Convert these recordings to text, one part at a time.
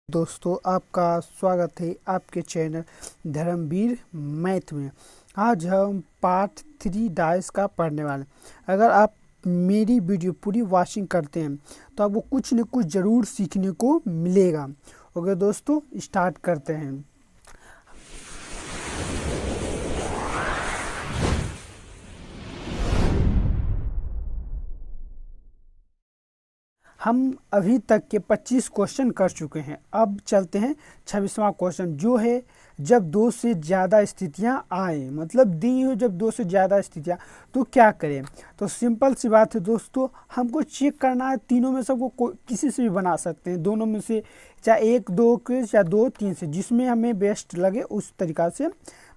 दोस्तों आपका स्वागत है आपके चैनल धर्मवीर मैथ में। आज हम पार्ट 3 डाइस का पढ़ने वाले हैं। अगर आप मेरी वीडियो पूरी वॉचिंग करते हैं तो आपको कुछ न कुछ ज़रूर सीखने को मिलेगा। ओके दोस्तों, स्टार्ट करते हैं। हम अभी तक के 25 क्वेश्चन कर चुके हैं। अब चलते हैं 26वां क्वेश्चन, जो है जब दो से ज़्यादा स्थितियां आए, मतलब दी हो जब दो से ज़्यादा स्थितियां, तो क्या करें। तो सिंपल सी बात है दोस्तों, हमको चेक करना है तीनों में से किसी से भी बना सकते हैं, दोनों में से, चाहे एक दो के या दो तीन से, जिसमें हमें बेस्ट लगे उस तरीक़ा से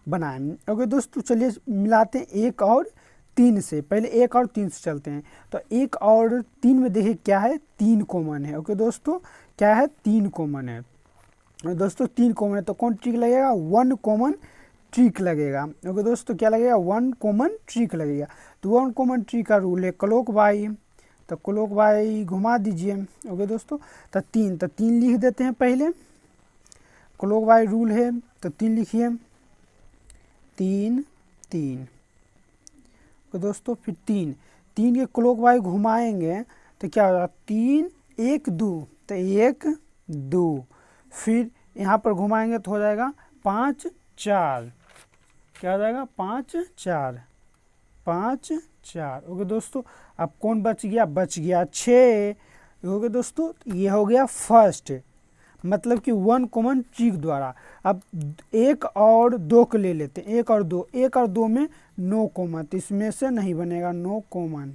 बनाएं। ओके दोस्तों, चलिए मिलाते हैं एक और तीन से। पहले एक और तीन से चलते हैं। तो एक और तीन में देखिए क्या है, तीन कॉमन है। ओके दोस्तों, क्या है, तीन कॉमन है। दोस्तों तीन कॉमन है तो कौन ट्रिक लगेगा, वन कॉमन ट्रिक लगेगा। ओके दोस्तों, क्या लगेगा, वन कॉमन ट्रिक लगेगा। तो वन कॉमन ट्रिक का रूल है क्लॉक बाई, तो क्लॉक बाई घुमा दीजिए। ओके दोस्तों, तो तीन लिख देते हैं पहले, क्लॉक बाई रूल है तो तीन लिखिए, तीन तीन। तो दोस्तों फिर तीन के क्लॉक वाइज घुमाएंगे तो क्या होगा, तीन एक दो, तो एक दो। फिर यहाँ पर घुमाएंगे तो हो जाएगा पाँच चार, क्या हो जाएगा, पाँच चार, पाँच चार। ओके दोस्तों, अब कौन बच गया, बच गया छः। ओके दोस्तों, ये हो गया फर्स्ट, मतलब कि वन कॉमन ट्रिक द्वारा। अब एक और दो को ले लेते हैं, एक और दो में नो कॉमन, तो इसमें से नहीं बनेगा नो कॉमन।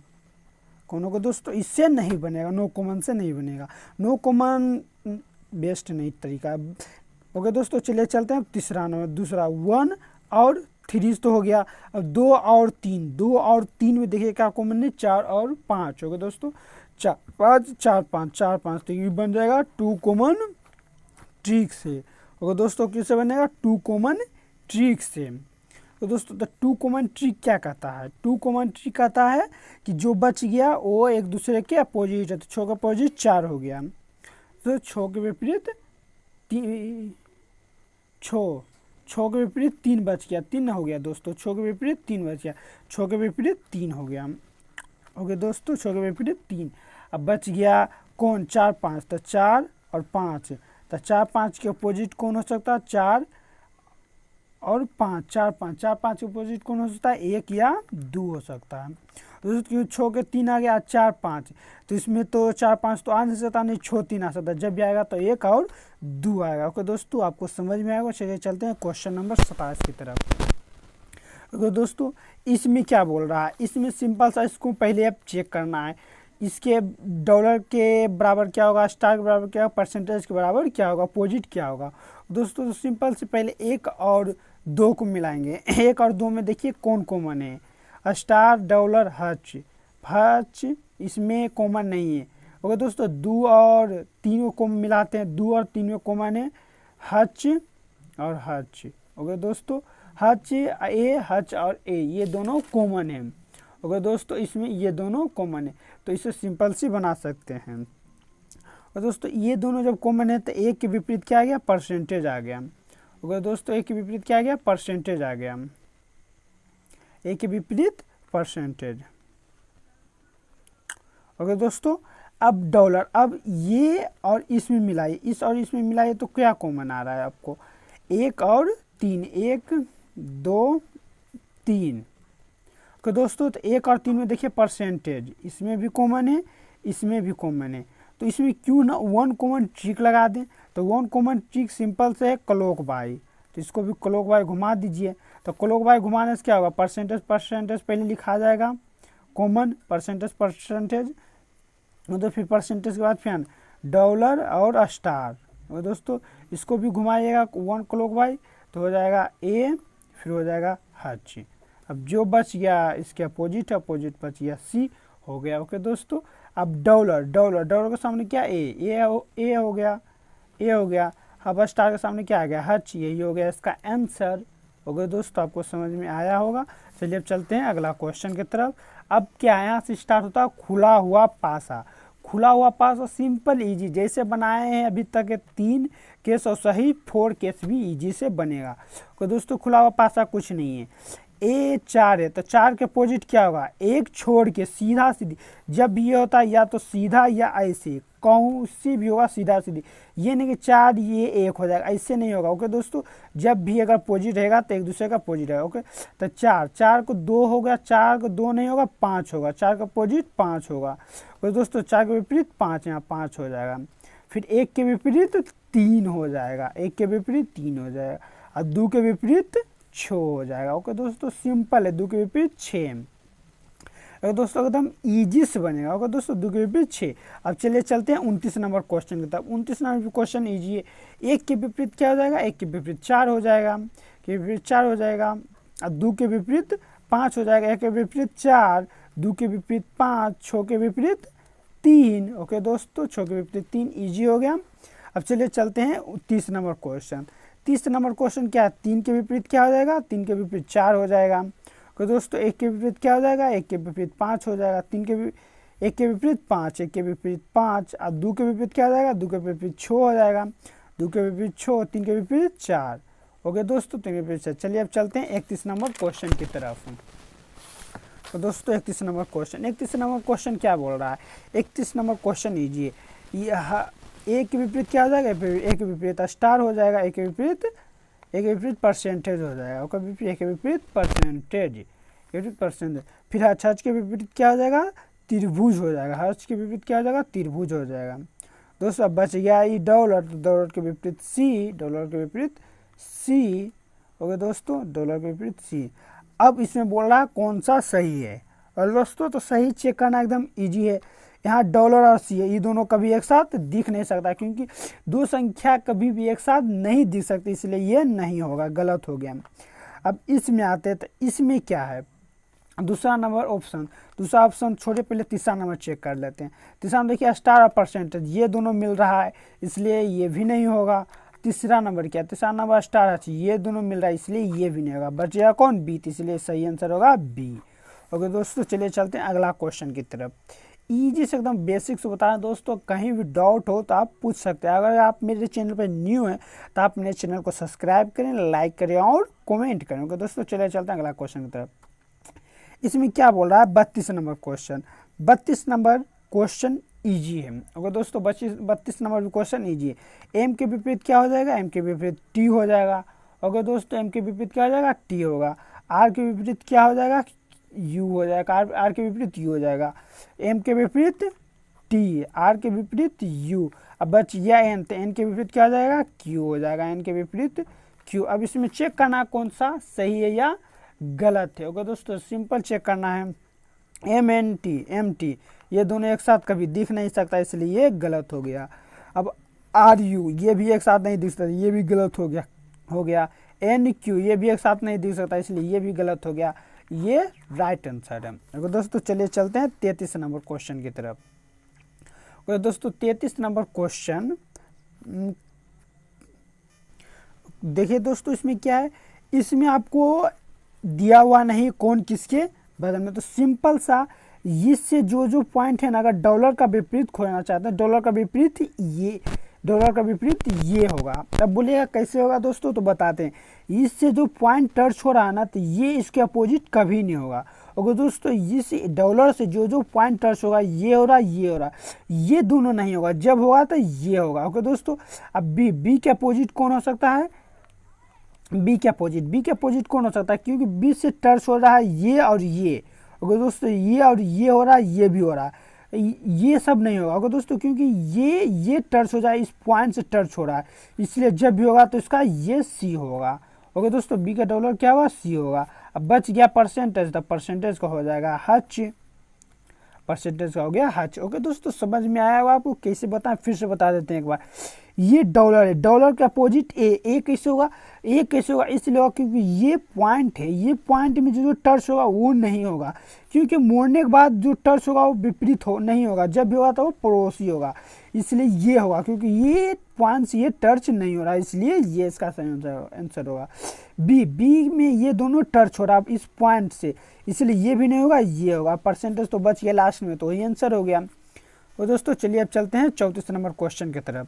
कौनों को दोस्तों इससे नहीं बनेगा, नो कॉमन से नहीं बनेगा, नो कॉमन बेस्ट नहीं तरीका। ओके दोस्तों, चलिए चलते हैं तीसरा नंबर, दूसरा वन और थ्री तो हो गया। अब दो और तीन में देखिए क्या कॉमन है, चार और पाँच। ओके दोस्तों, चार पाँच, तो ये बन जाएगा टू कॉमन ट्रिक से। और दोस्तों किससे बनेगा, टू कॉमन ट्रिक से। तो दोस्तों तो टू कॉमन ट्रिक क्या कहता है, टू कॉमन ट्रिक कहता है कि जो बच गया वो एक दूसरे के अपोजिट है। तो छः का अपोजिट चार हो गया, तो छः के विपरीत छः के विपरीत तीन बच गया, तीन हो गया दोस्तों, छः के विपरीत तीन बच गया, छः के विपरीत तीन हो गया। ओके दोस्तों, छः के विपरीत तीन। अब बच गया कौन, चार पाँच, तो चार और पाँच, तो चार पाँच के अपोजिट कौन हो सकता है, चार और पाँच, चार पाँच के अपोजिट कौन हो सकता है, एक या दो हो सकता है। दोस्तों छः के तीन आ गया, चार पाँच, तो इसमें तो चार पाँच तो आ नहीं सकता, नहीं छः तीन आ सकता, जब भी आएगा तो एक और दो आएगा। ओके दोस्तों, आपको समझ में आएगा। चलिए चलते हैं क्वेश्चन नंबर 27 की तरफ। ओके दोस्तों, इसमें क्या बोल रहा है, इसमें सिंपल सा इसको पहले आप चेक करना है, इसके डॉलर के बराबर क्या होगा, स्टार के बराबर क्या होगा, परसेंटेज के बराबर क्या होगा, अपोजिट क्या होगा। दोस्तों तो सिंपल से पहले एक और दो को मिलाएंगे। एक और दो में देखिए कौन कॉमन है, स्टार डॉलर हच इसमें कॉमन नहीं है। ओके दोस्तों, दो और तीनों को मिलाते हैं, दो और तीन में कॉमन है हच और हच। ओके दोस्तों, हच और ए ये दोनों कॉमन है। ओके दोस्तों, इसमें ये दोनों कॉमन है, तो इसे सिंपल सी बना सकते हैं। और दोस्तों ये दोनों जब कॉमन है तो एक के विपरीत क्या आ गया, परसेंटेज आ गया। ओके दोस्तों, एक के विपरीत क्या आ गया, परसेंटेज आ गया, एक के विपरीत परसेंटेज। ओके दोस्तों, अब डॉलर, अब ये और इसमें मिलाइए, इस और इसमें मिलाइए तो क्या कॉमन आ रहा है आपको, एक और तीन, एक दो तीन। तो दोस्तों तो एक और तीन में देखिए परसेंटेज, इसमें भी कॉमन है, इसमें भी कॉमन है, तो इसमें क्यों ना वन कॉमन ट्रिक लगा दें। तो वन कॉमन ट्रिक सिंपल से है क्लॉक बाई, तो इसको भी क्लॉक बाई घुमा दीजिए। तो क्लॉक बाई घुमाने से क्या होगा, परसेंटेज पहले लिखा जाएगा, कॉमन परसेंटेज, तो फिर परसेंटेज के बाद फिर डॉलर और स्टार। और दोस्तों इसको भी घुमाइएगा वन क्लॉक बाई, तो हो जाएगा ए, फिर हो जाएगा हच। अब जो बच गया इसके अपोजिट बच गया सी हो गया। ओके दोस्तों, अब डॉलर के सामने क्या, ए हो गया। अब स्टार के सामने क्या आ गया, हच, यही हो गया इसका आंसर। ओके दोस्तों, आपको समझ में आया होगा। चलिए अब चलते हैं अगला क्वेश्चन की तरफ। अब क्या यहाँ से स्टार्ट होता है, खुला हुआ पासा। खुला हुआ पासा सिंपल इजी जैसे बनाए हैं अभी तक के 3 केस और सही 4 केस भी इजी से बनेगा। तो दोस्तों खुला हुआ पासा कुछ नहीं है, ए 4 है तो 4 के अपोजिट क्या होगा, एक छोड़ के सीधा सीधी। जब भी ये होता है या तो सीधा या ऐसे कौन सी भी होगा सीधा सीधी, ये नहीं कि 4 ये 1 हो जाएगा, ऐसे नहीं होगा। ओके दोस्तों, जब भी अगर अपोजिट रहेगा तो एक दूसरे का अपोजिट रहेगा। ओके तो 4 को 2 हो गया, 4 को 2 नहीं होगा 5 होगा, 4 का अपोजिट 5 होगा। तो दोस्तों 4 के विपरीत 5, यहाँ 5 हो जाएगा। फिर 1 के विपरीत 3 हो जाएगा, 1 के विपरीत 3 हो जाएगा, और 2 के विपरीत 6 हो जाएगा। ओके दोस्तों सिंपल है, 2 के विपरीत 6। अगर दोस्तों एकदम ईजी से बनेगा। ओके दोस्तों 2 के विपरीत 6। अब चलिए चलते हैं 29 नंबर क्वेश्चन की तरफ। 29 नंबर क्वेश्चन ईजी है। 1 के विपरीत क्या हो जाएगा, 1 के विपरीत 4 हो जाएगा, के विपरीत 4 हो जाएगा, और 2 के विपरीत 5 हो जाएगा, 1 के विपरीत 4, 2 के विपरीत 5, 6 के विपरीत 3। ओके दोस्तों 6 के विपरीत 3 ईजी हो गया। अब चलिए चलते हैं 30 नंबर क्वेश्चन। 30 नंबर क्वेश्चन क्या है, 3 के विपरीत क्या हो जाएगा, 3 के विपरीत 4 हो जाएगा। तो दोस्तों 1 के विपरीत क्या हो जाएगा, 1 के विपरीत 5 हो जाएगा, 1 के विपरीत 5, 1 के विपरीत 5, और 2 के विपरीत क्या हो जाएगा, 2 के विपरीत 6 हो जाएगा, 2 के विपरीत 6, 3 के विपरीत 4। ओके दोस्तों 3 के विपरीत 4। चलिए अब चलते हैं 31 नंबर क्वेश्चन की तरफ। तो दोस्तों 31 नंबर क्वेश्चन क्या बोल रहा है, 31 नंबर क्वेश्चन ईजी है। यह 1 के विपरीत क्या हो जाएगा, 1 के विपरीत स्टार हो जाएगा, 1 के विपरीत परसेंटेज हो जाएगा। ओके 1 के विपरीत परसेंटेज, फिर हर्ष के विपरीत क्या हो जाएगा, त्रिभुज हो जाएगा, हर्ष के विपरीत क्या हो जाएगा, त्रिभुज हो जाएगा। दोस्तों अब बच गया ये डॉलर, तो डॉलर के विपरीत सी, डॉलर के विपरीत सी। ओके दोस्तों डॉलर के विपरीत सी। अब इसमें बोल रहा है कौन सा सही है, और दोस्तों तो सही चेक करना एकदम ईजी है। यहाँ डॉलर और सी है, ये दोनों कभी एक साथ दिख नहीं सकता, क्योंकि दो संख्या कभी भी एक साथ नहीं दिख सकती, इसलिए ये नहीं होगा, गलत हो गया। अब इसमें आते हैं, तो इसमें क्या है, दूसरा ऑप्शन छोड़े, पहले तीसरा नंबर चेक कर लेते हैं। तीसरा नंबर देखिए स्टार और परसेंटेज, ये दोनों मिल रहा है, इसलिए ये भी नहीं होगा। तीसरा नंबर क्या है, तीसरा नंबर स्टार है, ये दोनों मिल रहा है, इसलिए ये भी नहीं होगा। बचेगा कौन, बी, इसलिए सही आंसर होगा बी। ओके दोस्तों चलिए चलते हैं अगला क्वेश्चन की तरफ। ईजी से एकदम बेसिक से बता रहे हैं दोस्तों, कहीं भी डाउट हो तो आप पूछ सकते हैं। अगर आप मेरे चैनल पर न्यू हैं तो आप मेरे चैनल को सब्सक्राइब करें, लाइक करें और कमेंट करें। ओके दोस्तों चलिए चलते हैं अगला क्वेश्चन की तरफ। इसमें क्या बोल रहा है, 32 number question. 32 number question easy है। ओके दोस्तों 32 नंबर क्वेश्चन ईजी है। एम के विपरीत क्या हो जाएगा, एम के विपरीत टी हो जाएगा। ओके दोस्तों एम के विपरीत क्या हो जाएगा, टी होगा। आर के विपरीत क्या हो जाएगा, यू हो जाएगा, आर के विपरीत यू हो जाएगा। एम के विपरीत टी, आर के विपरीत यू। अब बच गया एन, तो एन के विपरीत क्या हो जाएगा, क्यू हो जाएगा, एन के विपरीत क्यू। अब इसमें चेक करना कौन सा सही है या गलत है। ओके दोस्तों सिंपल चेक करना है। M N T, M T, ये दोनों एक साथ कभी दिख नहीं सकता, इसलिए ये गलत हो गया। अब आर यू, ये भी एक साथ नहीं दिख सकता, ये भी गलत हो गया। एन क्यू, ये भी एक साथ नहीं दिख सकता, इसलिए ये भी गलत हो गया। ये राइट आंसर है। अगर दोस्तों चलिए चलते हैं 33 नंबर क्वेश्चन की तरफ। अगर दोस्तों 33 नंबर क्वेश्चन देखिए दोस्तों, इसमें क्या है, इसमें आपको दिया हुआ नहीं कौन किसके बदल में, तो सिंपल सा इससे जो पॉइंट है ना, अगर डॉलर का विपरीत खोजना चाहते हैं, डॉलर का विपरीत ये होगा। तब बोलिएगा कैसे होगा दोस्तों, तो बताते हैं। इससे जो पॉइंट टच हो रहा है ना, तो ये इसके अपोजिट कभी नहीं होगा। अगर दोस्तों इस डॉलर से जो पॉइंट टच होगा, ये हो रहा, ये दोनों नहीं होगा। जब होगा तो ये होगा। ओके दोस्तों अब बी के अपोजिट कौन हो सकता है, बी के अपोजिट कौन हो सकता है, क्योंकि बी से टच हो रहा है ये और ये। ओके दोस्तों ये और ये हो रहा है, ये भी हो रहा है, ये सब नहीं होगा। ओके दोस्तों क्योंकि ये टच हो जाए, इस पॉइंट से टच हो रहा है, इसलिए जब भी होगा तो इसका ये सी होगा। ओके दोस्तों बी का डॉलर क्या होगा, सी होगा। अब बच गया परसेंटेज, तो परसेंटेज का हो जाएगा हच, परसेंटेज का हो गया हच। ओके दोस्तों समझ में आया होगा आपको, कैसे बताएं, फिर से बता देते हैं एक बार। ये डॉलर है, डॉलर के अपोजिट ए कैसे होगा, इसलिए होगा क्योंकि ये पॉइंट है, ये पॉइंट में जो टच होगा वो नहीं होगा, क्योंकि मोड़ने के बाद जो टच होगा वो विपरीत नहीं होगा, जब भी होगा तो वो पड़ोसी होगा, इसलिए ये होगा। क्योंकि ये पॉइंट से ये टच नहीं हो रहा, इसलिए ये इसका सही आंसर होगा। बी में ये दोनों टच हो रहा है इस पॉइंट से, इसलिए ये भी नहीं होगा, ये होगा। परसेंटेज तो बच गया लास्ट में, तो ये आंसर हो गया। और दोस्तों चलिए अब चलते हैं 34 नंबर क्वेश्चन की तरफ।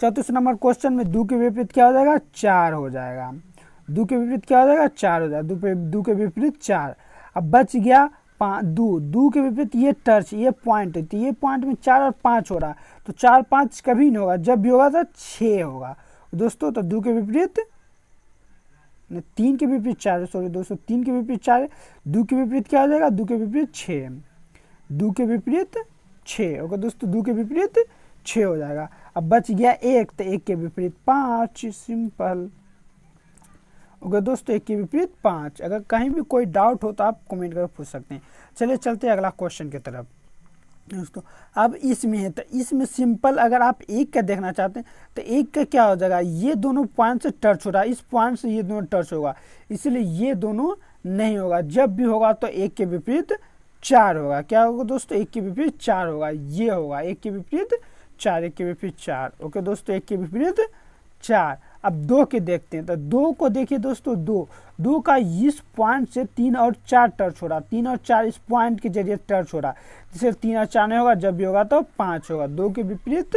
34 नंबर क्वेश्चन में 2 के विपरीत क्या हो जाएगा, 4 हो जाएगा। 2 के विपरीत क्या हो जाएगा, 4 हो जाएगा। 2 के विपरीत 4। अब बच गया 2 के विपरीत ये टर्च, ये पॉइंट है, तो ये पॉइंट में 4 और 5 हो रहा, तो 4 5 कभी नहीं होगा, जब भी होगा तो 6 होगा दोस्तों। तो 2 के विपरीत 3 के विपरीत 4, सॉरी दोस्तों 3 के विपरीत 4, 2 के विपरीत क्या हो जाएगा, 2 के विपरीत 6, 2 के विपरीत 6 होगा दोस्तों। 2 के विपरीत 6 हो जाएगा। अब बच गया 1, तो 1 के विपरीत 5, सिंपल ओके दोस्तों। 1 के विपरीत 5। अगर कहीं भी कोई डाउट हो तो आप कमेंट करके पूछ सकते हैं। चलिए चलते हैं अगला क्वेश्चन की तरफ दोस्तों। अब इसमें है, तो इसमें सिंपल अगर आप 1 का देखना चाहते हैं तो 1 का क्या हो जाएगा, ये दोनों पॉइंट से टच हो रहा है, इस पॉइंट से ये दोनों टच होगा, इसलिए ये दोनों नहीं होगा। जब भी होगा तो 1 के विपरीत 4 होगा। क्या होगा दोस्तों, 1 के विपरीत 4 होगा, ये होगा 1 के विपरीत 4, 1 के विपरीत 4 ओके दोस्तों। 1 के विपरीत 4। अब 2 के देखते हैं, तो 2 को देखिए दोस्तों, 2 का इस पॉइंट से 3 और 4 टच हो रहा, 3 और 4 इस पॉइंट के जरिए टच हो रहा, जिससे 3 और 4 नहीं होगा, जब भी होगा तो 5 होगा। 2 के विपरीत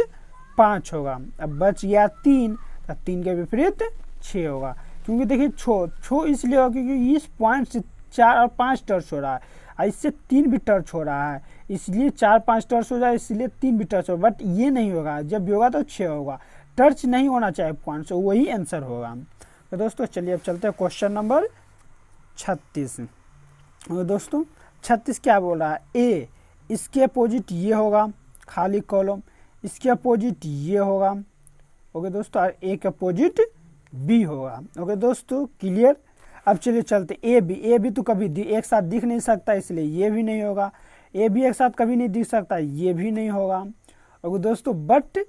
5 होगा। अब बच गया 3, तो 3 के विपरीत 6 होगा। क्योंकि देखिए छो इसलिए होगा क्योंकि इस पॉइंट से 4 और 5 टच हो रहा है, और इससे 3 भी टच हो रहा है, इसलिए 4 5 टच हो जाए, इसलिए 3 भी टच हो, बट ये नहीं होगा, जब भी होगा तो 6 होगा। टच नहीं होना चाहिए पॉइंट से, वही आंसर होगा। तो दोस्तों चलिए अब चलते हैं क्वेश्चन नंबर 36। तो दोस्तों 36 क्या बोल रहा है, ए इसके अपोजिट ये होगा, खाली कॉलम, इसके अपोजिट ये होगा ओके दोस्तों, और ए के अपोजिट बी होगा ओके दोस्तों, क्लियर। अब चलिए चलते ए बी तो कभी एक साथ दिख नहीं सकता, इसलिए ये भी नहीं होगा। ए भी एक साथ कभी नहीं दिख सकता, ये भी नहीं होगा ओके दोस्तों। बट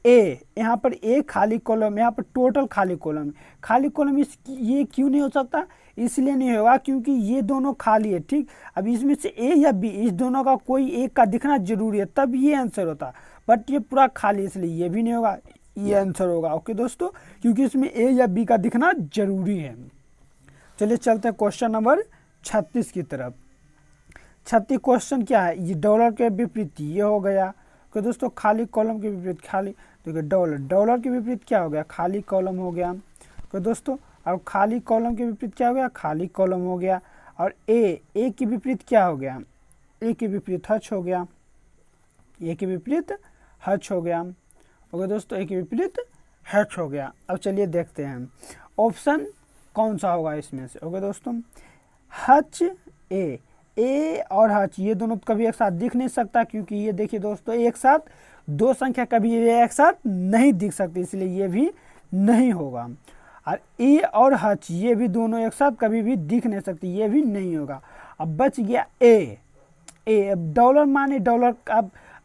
ए यहाँ पर ए खाली कॉलम, यहाँ पर टोटल खाली कॉलम, खाली कॉलम ये क्यों नहीं हो सकता, इसलिए नहीं होगा क्योंकि ये दोनों खाली है, ठीक। अब इसमें से ए या बी, इस दोनों का कोई एक का दिखना जरूरी है, तब ये आंसर होता, बट ये पूरा खाली, इसलिए ये भी नहीं होगा, ये आंसर होगा ओके दोस्तों, क्योंकि इसमें ए या बी का दिखना जरूरी है। चलिए चलते हैं क्वेश्चन नंबर 36 की तरफ। 36 क्वेश्चन क्या है, ये डॉलर के विपरीत ये हो गया तो दोस्तों, खाली कॉलम के विपरीत खाली, देखिए डॉलर के विपरीत क्या हो गया, खाली कॉलम हो गया तो दोस्तों। अब खाली कॉलम के विपरीत क्या हो गया, खाली कॉलम हो गया। और ए के विपरीत क्या हो गया, ए के विपरीत हच हो गया, ए के विपरीत हच हो गया ओके दोस्तों, ए के विपरीत हच हो गया। अब चलिए देखते हैं ऑप्शन कौन सा होगा इसमें से ओके दोस्तों। हच ए और हच ये दोनों कभी एक साथ दिख नहीं सकता, क्योंकि ये देखिए दोस्तों, एक साथ दो संख्या कभी ये एक साथ नहीं दिख सकती, इसलिए ये भी नहीं होगा। और ए और हच ये भी दोनों एक साथ कभी भी दिख नहीं सकती, ये भी नहीं होगा। अब बच गया ए डॉलर माने डॉलर।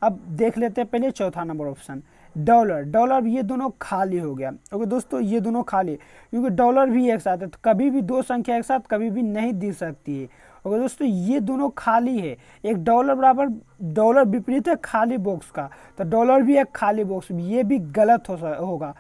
अब देख लेते हैं पहले चौथा नंबर ऑप्शन, डॉलर ये दोनों खाली हो गया ओके दोस्तों, ये दोनों खाली, क्योंकि डॉलर भी एक साथ है, तो कभी भी दो संख्या एक साथ कभी भी नहीं दिख सकती है ओके दोस्तों। ये दोनों खाली है, एक डॉलर बराबर डॉलर विपरीत है खाली बॉक्स का, तो डॉलर भी एक खाली बॉक्स, ये भी गलत होगा।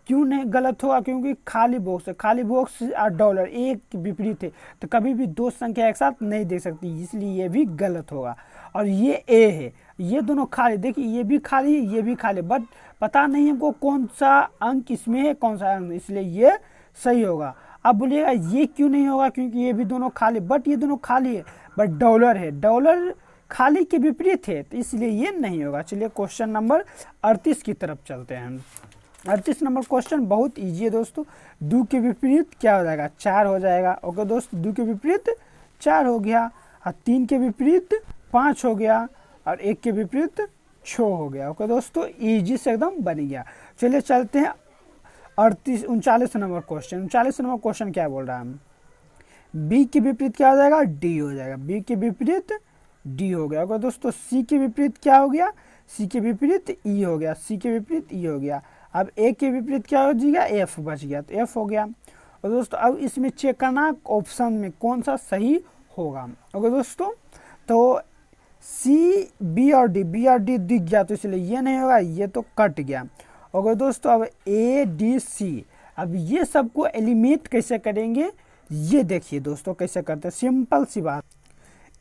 क्यों नहीं गलत होगा, क्योंकि खाली बॉक्स है, खाली बॉक्स और डॉलर एक विपरीत है, तो कभी भी दो संख्या एक साथ नहीं देख सकती, इसलिए ये भी गलत होगा। और ये ए है, ये दोनों खाली, देखिए ये भी खाली है, ये भी खाली, बट पता नहीं हमको कौन सा अंक इसमें है कौन सा अंक, इसलिए ये सही होगा। अब बोलिएगा ये क्यों नहीं होगा, क्योंकि ये भी दोनों खाली, बट ये दोनों खाली है, बट डॉलर है, डॉलर खाली के विपरीत है, तो इसलिए ये नहीं होगा। चलिए क्वेश्चन नंबर 38 की तरफ चलते हैं। 38 नंबर क्वेश्चन बहुत ईजी है दोस्तों। 2 के विपरीत क्या हो जाएगा, 4 हो जाएगा ओके दोस्तों। 2 के विपरीत 4 हो गया, और 3 के विपरीत 5 हो गया, और 1 के विपरीत 6 हो गया ओके दोस्तों, ईजी से एकदम बन गया। चलिए चलते हैं 39 नंबर क्वेश्चन। 39 नंबर क्वेश्चन क्या बोल रहा है, बी के विपरीत क्या हो जाएगा, डी हो जाएगा, बी के विपरीत डी हो गया ओके दोस्तों। सी के विपरीत क्या हो गया, सी के विपरीत ई हो गया, सी के विपरीत ई हो गया। अब ए के विपरीत क्या हो जाएगा, एफ बच गया, तो एफ हो गया। और दोस्तों अब इसमें चेक करना ऑप्शन में कौन सा सही होगा ओके दोस्तों। तो सी बी और डी दिख गया, तो इसलिए ये नहीं होगा, ये तो कट गया ओके दोस्तों। अब ए डी सी, अब ये सबको एलिमिनेट कैसे करेंगे, ये देखिए दोस्तों कैसे करते हैं, सिंपल सी बात।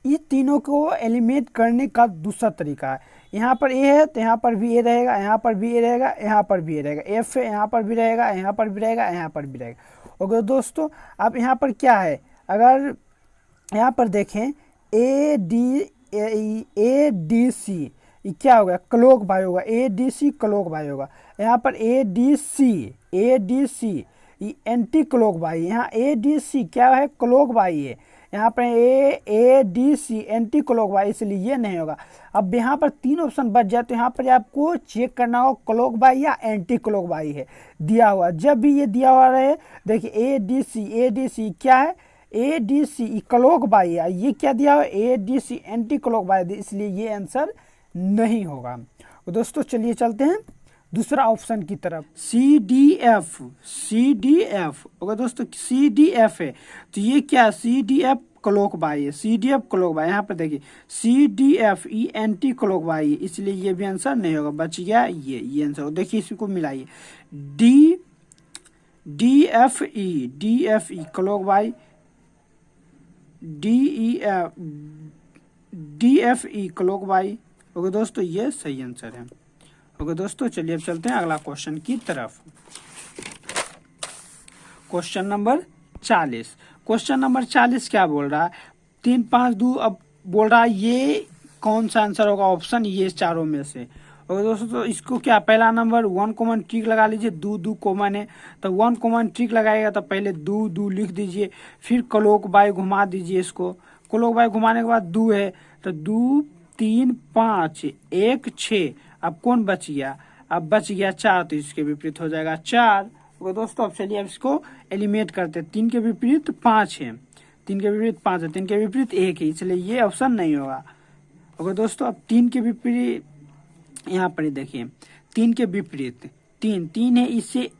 ये तीनों को एलिमिनेट करने का दूसरा तरीका है, यहाँ पर ए है तो यहाँ पर भी ए रहेगा, यहाँ पर भी ए रहेगा, यहाँ पर भी ए रहेगा। एफ है, यहाँ पर भी रहेगा, यहाँ पर भी रहेगा, यहाँ पर भी रहेगा। ओके दोस्तों, अब यहाँ पर क्या है, अगर यहाँ पर देखें ए डी सी, ये क्या होगा, क्लॉक बाय होगा, A D C clockwise होगा। यहाँ पर ए डी सी ये एंटी क्लॉक बाई, यहाँ ए डी सी क्या है, क्लॉक बाई है। यहाँ पर A D C anticlockwise, इसलिए ये नहीं होगा। अब यहाँ पर 3 ऑप्शन बच जाए तो यहाँ पर आपको चेक करना होगा क्लॉक बाई या एंटी क्लॉक बाई है दिया हुआ। जब भी ये दिया हुआ रहे, देखिए ए डी सी क्या है, A D C clock by है, ये क्या दिया हुआ, A D C anticlockwise, इसलिए ये आंसर नहीं होगा। तो दोस्तों चलिए चलते हैं दूसरा ऑप्शन की तरफ, सी डी एफ। ओके दोस्तों, सी डी एफ है तो ये क्या, C D F clock by है, C D F clockwise. यहाँ पर देखिए C D F E anti clock by है, इसलिए ये भी आंसर नहीं होगा, बच गया ये आंसर हो। देखिए इसको मिलाइए, D F E clockwise, D F E clockwise. Okay दोस्तों, ये सही आंसर है। ओके दोस्तों, चलिए अब चलते हैं अगला क्वेश्चन की तरफ। Question number 40। क्वेश्चन नंबर 40 क्या बोल रहा है, 3 5 2, अब बोल रहा है ये कौन सा आंसर होगा, ऑप्शन ये चारों में से। ओके दोस्तों, तो इसको क्या, पहला नंबर 1 कॉमन ट्रिक लगा लीजिए, दो कॉमन है तो 1 कॉमन ट्रिक लगाएगा तो पहले दो लिख दीजिए, फिर क्लॉक बाय घुमा दीजिए इसको, क्लॉक बाय घुमाने के बाद 2 है तो 2 3 5 1 6, अब कौन बच गया, अब बच गया 4, तो इसके विपरीत हो जाएगा 4। तो दोस्तों अब चलिए अब इसको एलिमिनेट करते हैं, 3 के विपरीत 5 है, 3 के विपरीत 5 है, 3 के विपरीत 1 है, इसलिए ये ऑप्शन नहीं होगा। ओके दोस्तों, अब 3 के विपरीत, यहाँ पर देखिए 3 के विपरीत 3 है, इससे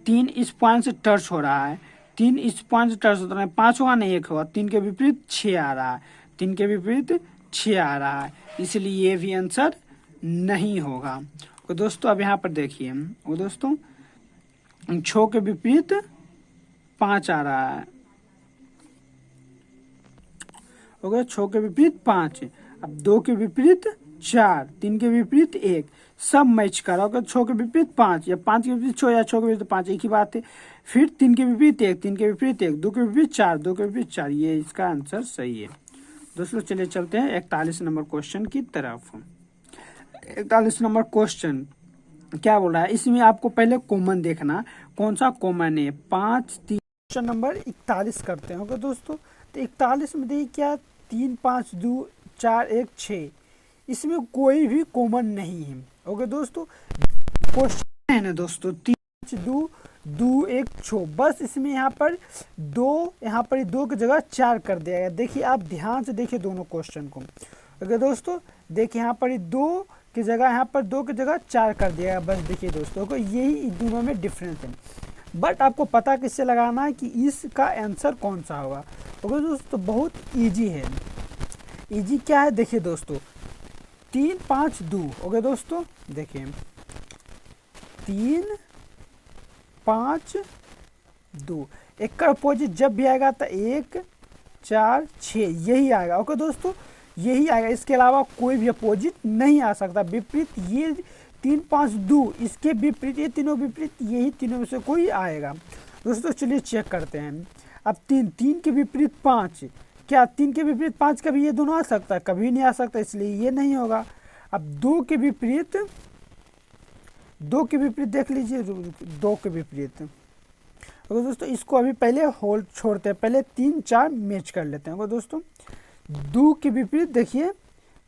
3 इस पॉइंट से टच हो रहा है, 3 इस पॉइंट से टच होता है, 5 होगा नहीं 1 होगा, 3 के विपरीत 6 आ रहा है, 3 के विपरीत 6 आ रहा है, इसलिए ये भी आंसर नहीं होगा। तो दोस्तों अब यहाँ पर देखिए, वो दोस्तों 6 के विपरीत 5 आ रहा है, ओके 6 के विपरीत 5, अब 2 के विपरीत 4, 3 के विपरीत 1, सब मैच करा होगा, 6 के विपरीत 5 या 5 के विपरीत 6 या 6 के विपरीत 5 एक ही बात है। फिर 3 के विपरीत 1, 3 के विपरीत 1, 2 के विपरीत 4, 2 के विपरीत 4, ये इसका आंसर सही है। दोस्तों चलिए चलते हैं 41 नंबर क्वेश्चन की तरफ। 41 नंबर क्वेश्चन क्या बोल रहा है, इसमें आपको पहले कॉमन देखना, कौन सा कॉमन है, 5 3। क्वेश्चन नंबर 41 करते हैं। ओके दोस्तों, तो 41 में देखिए क्या, 3 5 2 4 1 6, इसमें कोई भी कॉमन नहीं है। ओके दोस्तों, क्वेश्चन है ना दोस्तों 3 5 2 2 1 6, बस इसमें यहाँ पर 2, यहाँ पर 2 की जगह 4 कर दिया गया। देखिए आप ध्यान से देखिए दोनों क्वेश्चन को। ओके दोस्तों, देखिए यहाँ पर 2 की जगह, यहाँ पर 2 की जगह 4 कर दिया गया। बस देखिए दोस्तों को, यही दोनों में डिफरेंस है, बट आपको पता किससे लगाना है कि इसका आंसर कौन सा होगा। ओके दोस्तों, बहुत ईजी है। ईजी क्या है, देखिए दोस्तों 3 5 2। ओके दोस्तों, देखिए 3 5 2, एक का अपोजिट जब भी आएगा तो 1 4 6 यही आएगा। ओके दोस्तों, यही आएगा, इसके अलावा कोई भी अपोजिट नहीं आ सकता। विपरीत ये 3 5 2, इसके विपरीत ये तीनों विपरीत, यही तीनों में से कोई आएगा। दोस्तों चलिए चेक करते हैं। अब 3 के विपरीत 5, क्या 3 के विपरीत 5 कभी ये दोनों आ सकता है, कभी नहीं आ सकता, इसलिए ये नहीं होगा। अब 2 के विपरीत देख लीजिए, 2 के विपरीत। तो दोस्तों इसको अभी पहले होल्ड छोड़ते हैं, पहले 3 4 मैच कर लेते हैं। दोस्तों 2 के विपरीत देखिए,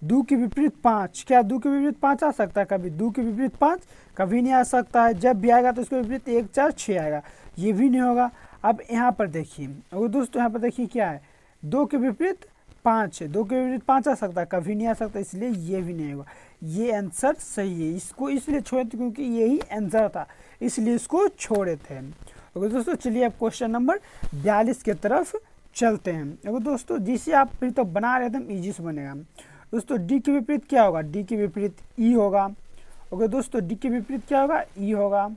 2 के विपरीत 5, क्या 2 के विपरीत 5 आ सकता है कभी, 2 के विपरीत 5 कभी नहीं आ सकता है। जब भी आएगा तो इसके विपरीत 1 4 6 आएगा, ये भी नहीं होगा। अब यहाँ पर देखिए, और दोस्तों यहाँ पर देखिए क्या है, 2 के विपरीत 5 है, 2 के विपरीत 5 आ सकता है, कभी नहीं आ सकता, इसलिए ये भी नहीं होगा। ये आंसर सही है, इसको इसलिए छोड़े थे क्योंकि यही आंसर था, इसलिए इसको छोड़े थे। तो दोस्तों चलिए अब क्वेश्चन नंबर 42 की तरफ चलते हैं। देखो दोस्तों, जिसे आप फिर तो बना रहे एकदम ईजी से बनेगा। दोस्तों डी के विपरीत क्या होगा, डी के विपरीत ई होगा। ओके दोस्तों, डी के विपरीत क्या होगा, ई होगा।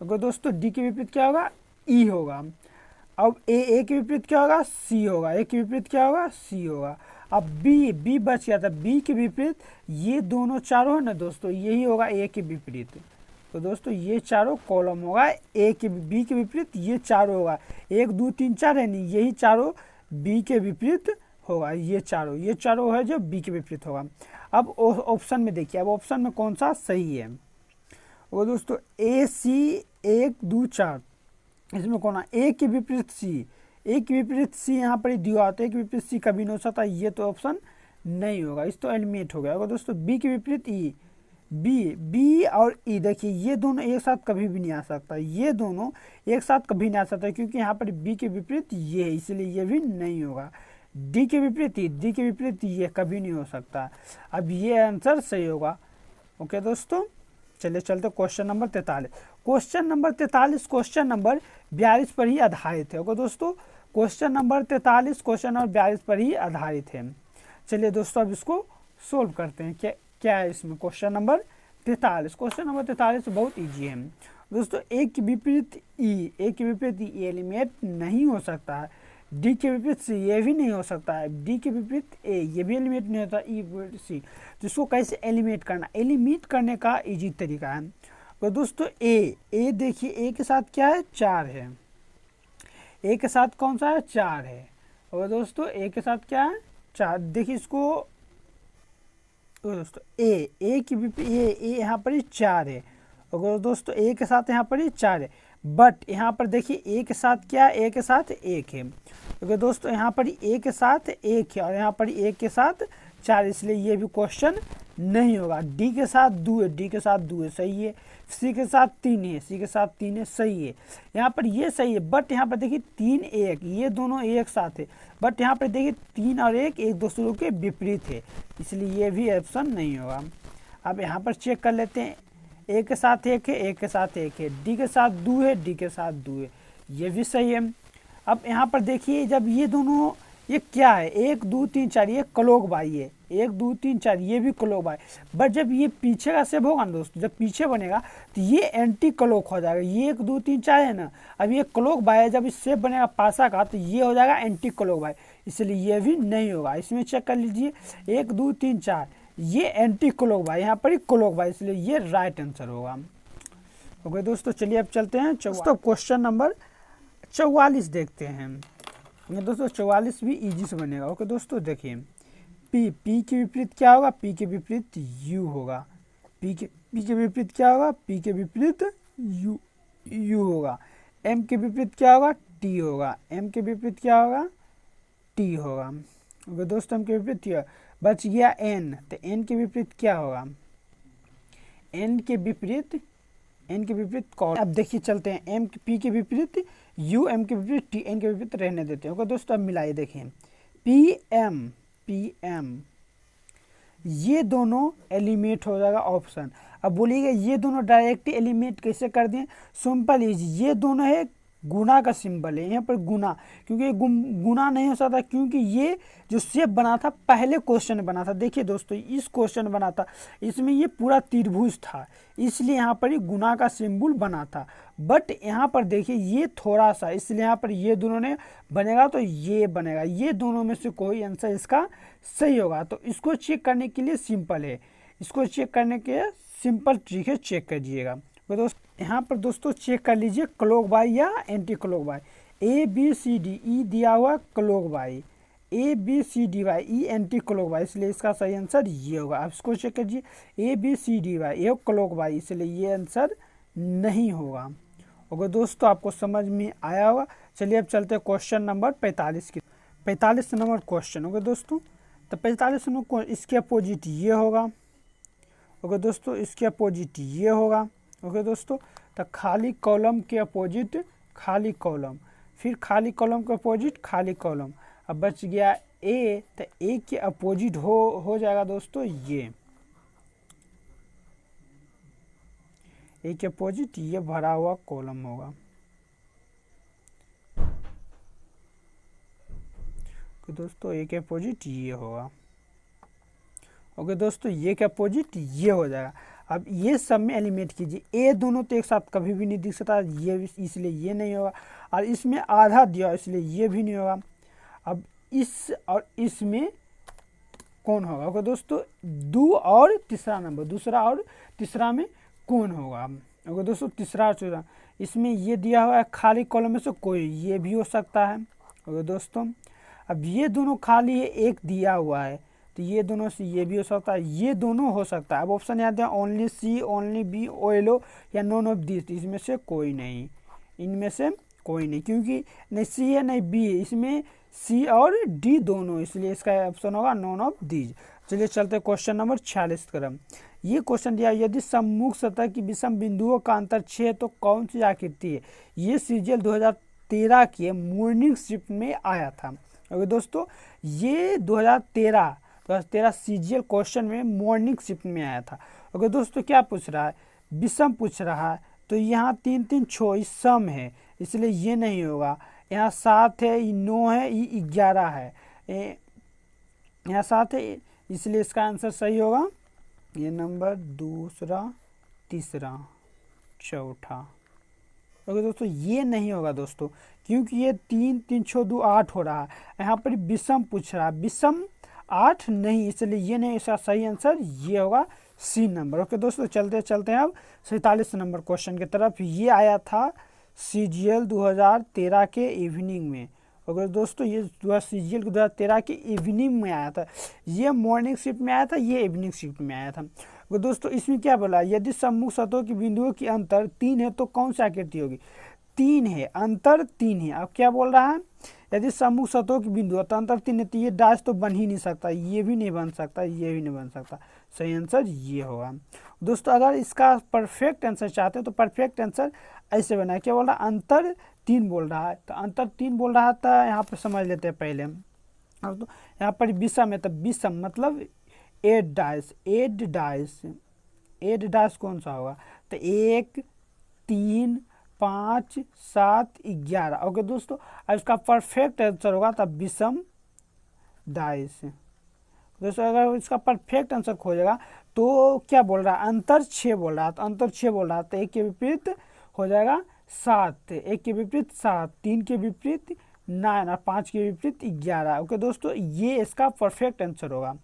ओके दोस्तों, डी के विपरीत क्या होगा, ई होगा। अब ए के विपरीत क्या होगा, सी होगा, ए के विपरीत क्या होगा, सी होगा। अब बी बच गया था, बी के विपरीत ये दोनों चारों है ना दोस्तों, यही होगा ए के विपरीत। तो दोस्तों ये चारों कॉलम होगा ए के बी के विपरीत, ये चारों होगा 1 2 3 4 है नहीं, यही चारों बी के विपरीत होगा, ये चारों है जो बी के विपरीत होगा। अब ऑप्शन में देखिए, अब ऑप्शन में कौन सा सही है। वो दोस्तों ए सी 1 2 4, इसमें कौन है ए के विपरीत सी, ए के विपरीत सी यहाँ पर दिया होता है, ए के विपरीत सी कभी नहीं हो सकता, ये तो ऑप्शन नहीं होगा, इस तो एलिमिनेट हो गया होगा दोस्तों। बी के विपरीत ई, बी और ई देखिए ये दोनों एक साथ कभी भी नहीं आ सकता, ये दोनों एक साथ कभी नहीं आ सकता, क्योंकि यहाँ पर बी के विपरीत ये है, इसलिए ये भी नहीं होगा। डी के विपरीत ई, डी के विपरीत ये कभी नहीं हो सकता। अब ये आंसर सही होगा। ओके दोस्तों, चलिए चलते question number 43। Question number 43 question number 42 पर ही आधारित है। ओके दोस्तों, क्वेश्चन नंबर 43 क्वेश्चन नंबर 42 पर ही आधारित है। चलिए दोस्तों अब इसको सोल्व करते हैं। क्या है इसमें क्वेश्चन नंबर 43। क्वेश्चन नंबर 43 बहुत ईजी है दोस्तों। ए के विपरीत ई, ए के विपरीत ई एलिमिनेट नहीं हो सकता है। डी के विपरीत सी, ये भी नहीं हो सकता है। डी के विपरीत ए, ये भी एलिमिनेट नहीं होता। ई विपरीत सी, तो इसको कैसे एलिमिनेट करना, एलिमिनेट करने का इजी तरीका है। तो दोस्तों ए देखिए, ए के साथ क्या है 4 है, ए के साथ कौन सा है 4 है। और दोस्तों ए के साथ क्या है 4, देखिए इसको दोस्तों ए की विपरीत ए यहाँ पर ही 4 है। और दोस्तों ए के साथ यहाँ पर ही 4 है, बट यहाँ पर देखिए ए के साथ क्या है, ए के साथ 1 है। क्योंकि दोस्तों यहाँ पर ए के साथ 1 है और यहाँ पर 1 के साथ 4, इसलिए ये भी क्वेश्चन नहीं होगा। डी के साथ 2 है, डी के साथ 2 है, सही है। सी के साथ 3 है, सी के साथ 3 है, सही है। यहाँ पर ये सही है, बट यहाँ पर देखिए 3 1, ये दोनों एक साथ है, बट यहाँ पर देखिए 3 और 1 एक दूसरे के विपरीत है, इसलिए ये भी ऑप्शन नहीं होगा। अब यहाँ पर चेक कर लेते हैं, ए के साथ 1 है, ए के साथ 1 है, डी के साथ 2 है, डी के साथ 2 है, ये भी सही है। अब यहाँ पर देखिए जब ये दोनों, ये क्या है 1 2 3 4, ये क्लोक बाई है, 1 2 3 4 ये भी क्लोक बाई, बट जब ये पीछे का शेप होगा ना दोस्तों, जब पीछे बनेगा तो ये एंटी क्लोक हो जाएगा। ये 1 2 3 4 है ना, अब ये क्लोक बाई है, जब इस शेप बनेगा पासा का तो ये हो जाएगा एंटी क्लोक बाई, इसलिए ये भी नहीं होगा। इसमें चेक कर लीजिए 1 2 3 4, ये एंटी क्लोक बाई, यहाँ पर ही क्लोक बाई, इसलिए ये राइट आंसर होगा। ओके दोस्तों, चलिए अब चलते हैं दोस्तों क्वेश्चन नंबर 44 देखते हैं। दोस्तों 44 भी इजी से बनेगा। ओके दोस्तों देखिए, पी के विपरीत क्या होगा, पी के विपरीत यू होगा। पी के विपरीत क्या होगा, पी के विपरीत यू होगा। एम के विपरीत क्या होगा, टी होगा। एम के विपरीत क्या होगा, टी होगा। ओके दोस्तों, एम के विपरीत टी, बच गया एन, तो एन के विपरीत क्या होगा, एन के विपरीत कॉल। अब देखिए चलते हैं, एम पी के विपरीत यू, एम के विपरीत टी, एन के विपरीत रहने देते हैं। ओके दोस्तों, अब मिलाइए देखिए, पी एम ये दोनों एलिमिनेट हो जाएगा ऑप्शन। अब बोलिएगा ये दोनों डायरेक्ट एलिमिनेट कैसे कर दें, सिंपल इजी, ये दोनों है गुना का सिंबल है, यहाँ पर गुना, क्योंकि गुना नहीं हो सकता, क्योंकि ये जो शेप बना था पहले क्वेश्चन में बना था। देखिए दोस्तों इस क्वेश्चन में बना था, इसमें ये पूरा त्रिभुज था, इसलिए यहाँ पर ये गुना का सिंबल बना था। बट यहाँ पर देखिए ये थोड़ा सा, इसलिए यहाँ पर ये दोनों ने बनेगा तो ये बनेगा, ये दोनों में से कोई आंसर इसका सही होगा। तो इसको चेक करने के लिए सिंपल है, इसको चेक करने के सिंपल ट्रिक है, चेक करिएगा। तो दोस्तों यहाँ पर दोस्तों चेक कर लीजिए क्लोक बाई या anti cloak by. A B C D, E दिया हुआ cloak by, A B C D Y, E anti cloak by, इसलिए इसका सही आंसर ये होगा। आप इसको चेक कीजिए, A B C D Y, ये क्लोक बाई, इसलिए ये आंसर नहीं होगा। ओके दोस्तों, आपको समझ में आया होगा। चलिए अब चलते हैं क्वेश्चन नंबर 45 की, 45 नंबर क्वेश्चन। ओके दोस्तों, तो 45 नंबर इसके अपोजिट ये होगा। ओके दोस्तों, इसके अपोजिट ये होगा। ओके दोस्तों, तो खाली कॉलम के अपोजिट खाली कॉलम, फिर खाली कॉलम के अपोजिट खाली कॉलम। अब बच गया ए, तो ए के अपोजिट हो जाएगा दोस्तों ये, ए के अपोजिट ये भरा हुआ कॉलम होगा। तो दोस्तों ए के अपोजिट ये होगा। ओके दोस्तों, ये के अपोजिट ये हो जाएगा। अब ये सब में एलिमिनेट कीजिए, ए दोनों तो एक साथ कभी भी नहीं दिख सकता, ये इसलिए ये नहीं होगा, और इसमें आधा दिया इसलिए ये भी नहीं होगा। अब इस और इसमें कौन होगा। ओके दोस्तों, दो और तीसरा नंबर, दूसरा और तीसरा में कौन होगा। ओके दोस्तों, तीसरा और चौथा, इसमें ये दिया हुआ है खाली कॉलम में से कोई, ये भी हो सकता है। ओके दोस्तों, अब ये दोनों खाली है, एक दिया हुआ है, तो ये दोनों से ये भी हो सकता है, ये दोनों हो सकता है। अब ऑप्शन याद है, ओनली सी, ओनली बी, ओएलओ या नॉन ऑफ दिस, इसमें से कोई नहीं, इनमें से कोई नहीं, क्योंकि नहीं सी है नहीं बी है, इसमें सी और डी दोनों, इसलिए इसका ऑप्शन होगा नॉन ऑफ दीज। चलिए चलते क्वेश्चन नंबर 46 की तरफ। ये क्वेश्चन दिया, यदि सम्मुख सतह की विषम बिंदुओं का अंतर 6 है तो कौन सी आकृति है। ये सीजीएल 2013 के मॉर्निंग शिफ्ट में आया था। ओके दोस्तों, ये 2013 सीजीएल क्वेश्चन में मॉर्निंग शिफ्ट में आया था। ओके दोस्तों, क्या पूछ रहा है, विषम पूछ रहा है, तो यहाँ 3 3 6 सम है, इसलिए ये नहीं होगा। यहाँ 7 है, 9 है, ये 11 है, यहाँ 7 है, इसलिए इसका आंसर सही होगा ये नंबर दूसरा, तीसरा, चौथा। ओके दोस्तों, ये नहीं होगा दोस्तों, क्योंकि ये 3 3 6 2 8 हो रहा है, यहाँ पर विषम पूछ रहा है, विषम 8 नहीं, इसलिए ये नहीं, इसका सही आंसर ये होगा सी नंबर। ओके दोस्तों, चलते चलते हैं अब 47 नंबर क्वेश्चन की तरफ। ये आया था सीजीएल 2013 के इवनिंग में। ओके दोस्तों, ये सीजीएल 2013 के इवनिंग में आया था, ये मॉर्निंग शिफ्ट में आया था, ये इवनिंग शिफ्ट में आया था। तो दोस्तों, इसमें क्या बोला, यदि सम्मुख सतहों की बिंदुओं की अंतर 3 है तो कौन सी आकृति होगी। 3 है, अंतर 3 है। अब क्या बोल रहा है, यदि सम्मुख सतहों की बिंदु तो अंतर 3 है, तो ये डैश तो बन ही नहीं सकता, ये भी नहीं बन सकता, ये भी नहीं बन सकता, सही आंसर ये होगा। दोस्तों, अगर इसका परफेक्ट आंसर चाहते हैं तो परफेक्ट आंसर ऐसे बना है, क्या बोल रहा है, अंतर 3 बोल रहा है, तो अंतर 3 बोल रहा था, यहाँ पर समझ लेते हैं पहले। तो यहाँ पर विषम है, तो विषम मतलब 8 डाइस, 8 डाइस, 8 डाइस कौन सा होगा, तो 1 3 5 7 11। ओके दोस्तों, अब इसका परफेक्ट आंसर होगा तब विषम डाइस। दोस्तों, अगर इसका परफेक्ट आंसर खोजेगा तो क्या बोल रहा है, अंतर 6 बोल रहा है, तो अंतर 6 बोल रहा है, तो 1 के विपरीत हो जाएगा 7, 1 के विपरीत 7, 3 के विपरीत 9 और 5 के विपरीत 11। ओके दोस्तों, ये इसका परफेक्ट आंसर होगा।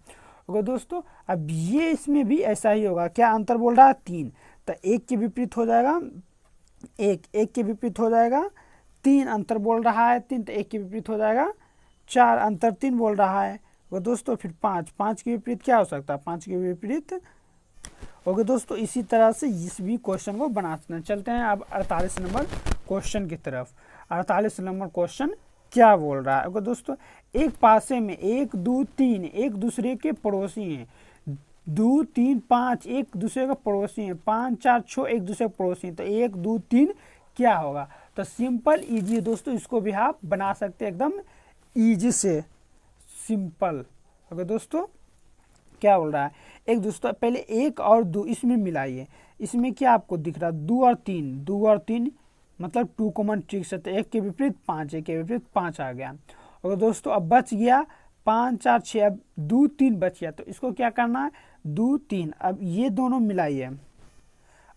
ओके दोस्तों, अब ये इसमें भी ऐसा ही होगा, क्या अंतर बोल रहा है 3, तो 1 के विपरीत हो जाएगा 1 के विपरीत हो जाएगा 3, अंतर बोल रहा है 3, तो 1 के विपरीत हो जाएगा 4, अंतर 3 बोल रहा है। वो दोस्तों फिर 5 के विपरीत क्या हो सकता है, 5 के विपरीत। ओके दोस्तों, इसी तरह से इस भी क्वेश्चन को बनाना। चलते हैं अब 48 नंबर क्वेश्चन की तरफ। 48 नंबर क्वेश्चन क्या बोल रहा है। ओके दोस्तों, एक पासे में 1 2 3 एक दूसरे के पड़ोसी हैं, 2 3 5 एक दूसरे के पड़ोसी हैं, 5 4 6 एक दूसरे के पड़ोसी हैं, तो 1 2 3 क्या होगा। तो सिंपल इजी दोस्तों, इसको भी आप बना सकते हैं एकदम इजी से, सिंपल। ओके दोस्तों, क्या बोल रहा है, एक दोस्तों पहले 1 और 2 इसमें मिलाइए, इसमें क्या आपको दिख रहा है 2 और 3, 2 और 3 मतलब 2 कॉमन ट्रिक से, तो 1 के विपरीत 5, 1 के विपरीत 5 आ गया। और दोस्तों अब बच गया 5 4 6, अब 2 3 बच गया, तो इसको क्या करना है 2 3, अब ये दोनों मिलाइए,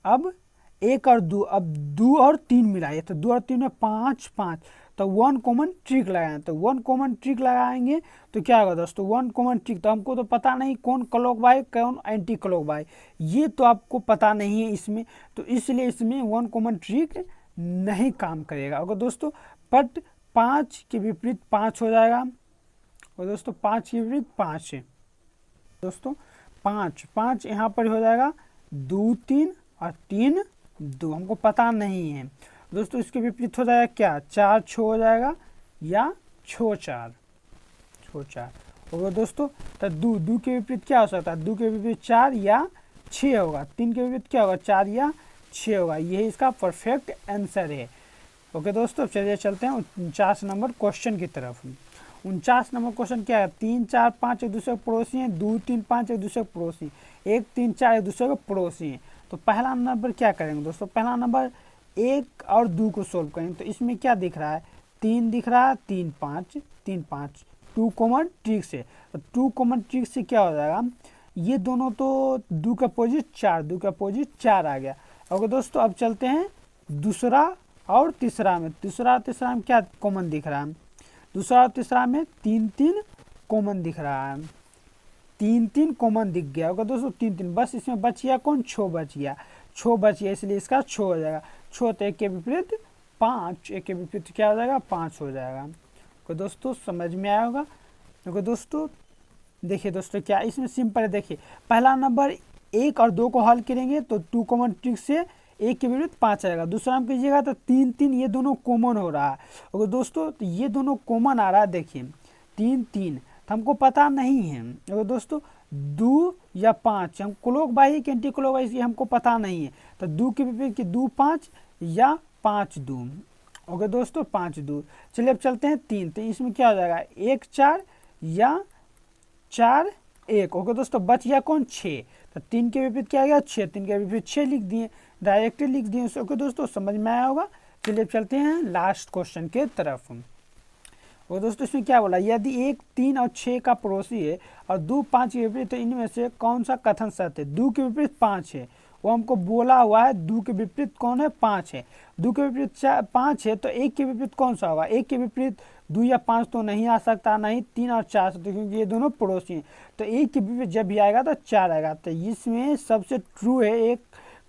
अब 1 और 2, अब 2 और 3 मिलाइए, तो 2 और 3 में 5 5, तो 1 कॉमन ट्रिक लगाएं, तो 1 कॉमन ट्रिक लगाएंगे तो क्या होगा दोस्तों 1 कॉमन ट्रिक, तो हमको तो पता नहीं कौन क्लॉकवाइज कौन एंटी क्लॉकवाइज, ये तो आपको पता नहीं है इसमें, तो इसलिए इसमें 1 कॉमन ट्रिक नहीं काम करेगा। अगर दोस्तों बट 5 के विपरीत 5 हो जाएगा, और दोस्तों 5 के विपरीत 5 है, दोस्तों 5 5 यहाँ पर हो जाएगा 2 3 और 3 2, हमको पता नहीं है दोस्तों। इसके विपरीत हो जाएगा क्या 4 6 हो जाएगा या 6 4 6 4 होगा दोस्तों। तो 2 के विपरीत क्या हो सकता है, 2 के विपरीत 4 या 6 होगा, 3 के विपरीत क्या होगा 4 या 6 होगा, यही इसका परफेक्ट आंसर है। ओके दोस्तों, चलिए चलते हैं 49 नंबर क्वेश्चन की तरफ। 49 नंबर क्वेश्चन क्या है, 3 4 5 एक दूसरे के पड़ोसी हैं, 2 3 5 एक दूसरे के पड़ोसी, 1 3 4 एक दूसरे के पड़ोसी हैं। तो पहला नंबर क्या करेंगे दोस्तों, पहला नंबर 1 और 2 को सोल्व करेंगे, तो इसमें क्या दिख रहा है 3 दिख रहा है, 3 5 3 5, 2 कॉमन ट्रिक से, तो 2 कॉमन ट्रिक से क्या हो जाएगा, ये दोनों तो 2 का अपोजिट 4, 2 का अपोजिट 4 आ गया। ओके दोस्तों, अब चलते हैं दूसरा और तीसरा में। दूसरा और तीसरा में क्या कॉमन दिख रहा है, दूसरा और तीसरा में 3 3 कॉमन दिख रहा है। तीन तीन कॉमन दिख गया होगा दोस्तों, तीन तीन, बस इसमें बच गया कौन, छो बच गया, छो बच गया, इसलिए इसका छो हो जाएगा। छो तो एक के विपरीत पाँच, एक के विपरीत क्या हो जाएगा, पाँच हो जाएगा। तो दोस्तों समझ में आया होगा। देखो दोस्तों, देखिए दोस्तों क्या इसमें सिंपल है। देखिए पहला नंबर एक और दो को हल करेंगे तो टू कॉमन ट्रिक से एक के विपरीत पाँच आएगा। दूसरा में कीजिएगा तो तीन तीन, ये दोनों कॉमन हो रहा है। और दोस्तों तो ये दोनों कॉमन आ रहा है, देखिए तीन तीन, तो हमको पता नहीं है और दोस्तों दो या पाँच, हम clock wise anti clock wise ये हमको पता नहीं है। तो दो के विपरीत की दो पाँच या पाँच दो, ओके दोस्तों, पाँच दो। चलिए अब चलते हैं तीन, तो इसमें क्या हो जाएगा, एक चार या चार एक, ओके दोस्तों, बच गया कौन, छः। तो तीन के विपरीत क्या आ गया, छः, तीन के विपरीत छः लिख दिए, डायरेक्ट लिख दिए। ओके दोस्तों समझ में आया होगा। चलिए चलते हैं लास्ट क्वेश्चन के तरफ। और दोस्तों इसमें क्या बोला, यदि एक तीन और छः का पड़ोसी है और दो पाँच के विपरीत, तो इनमें से कौन सा कथन सत्य है। दो के विपरीत पाँच है, वो हमको बोला हुआ है, दो के विपरीत कौन है, पाँच है। दो के विपरीत पाँच है, तो एक के विपरीत कौन सा होगा, एक के विपरीत दो या पाँच तो नहीं आ सकता, नहीं तीन और चार से, तो क्योंकि ये दोनों पड़ोसी हैं। तो एक के विपरीत जब भी आएगा तो चार आएगा। तो इसमें सबसे ट्रू है एक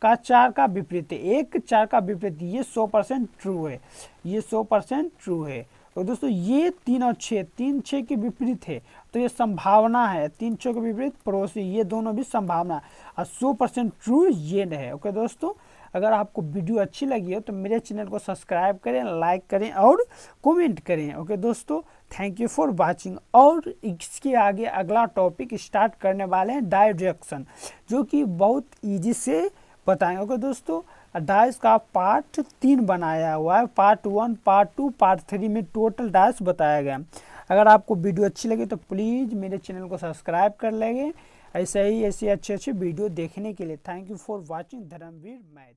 का चार का विपरीत है, एक चार का विपरीत, ये 100% ट्रू है, ये 100% ट्रू है। और दोस्तों ये तीन और छः, तीन छः के विपरीत है, तो ये संभावना है, तीन छः के विपरीत पड़ोसी, ये दोनों भी संभावना, और 100% ट्रू ये है। ओके दोस्तों, अगर आपको वीडियो अच्छी लगी हो तो मेरे चैनल को सब्सक्राइब करें, लाइक करें और कमेंट करें। ओके दोस्तों, थैंक यू फॉर वाचिंग। और इसके आगे अगला टॉपिक स्टार्ट करने वाले हैं डायरेक्शन, जो कि बहुत ईजी से बताएंगे। ओके दोस्तों, डाइस का पार्ट 3 बनाया हुआ है, पार्ट 1, पार्ट 2, पार्ट 3 में टोटल डाइस बताया गया। अगर आपको वीडियो अच्छी लगी तो प्लीज़ मेरे चैनल को सब्सक्राइब कर लेंगे, ऐसे ही ऐसे अच्छे वीडियो देखने के लिए। Thank you for watching Dharamvir math.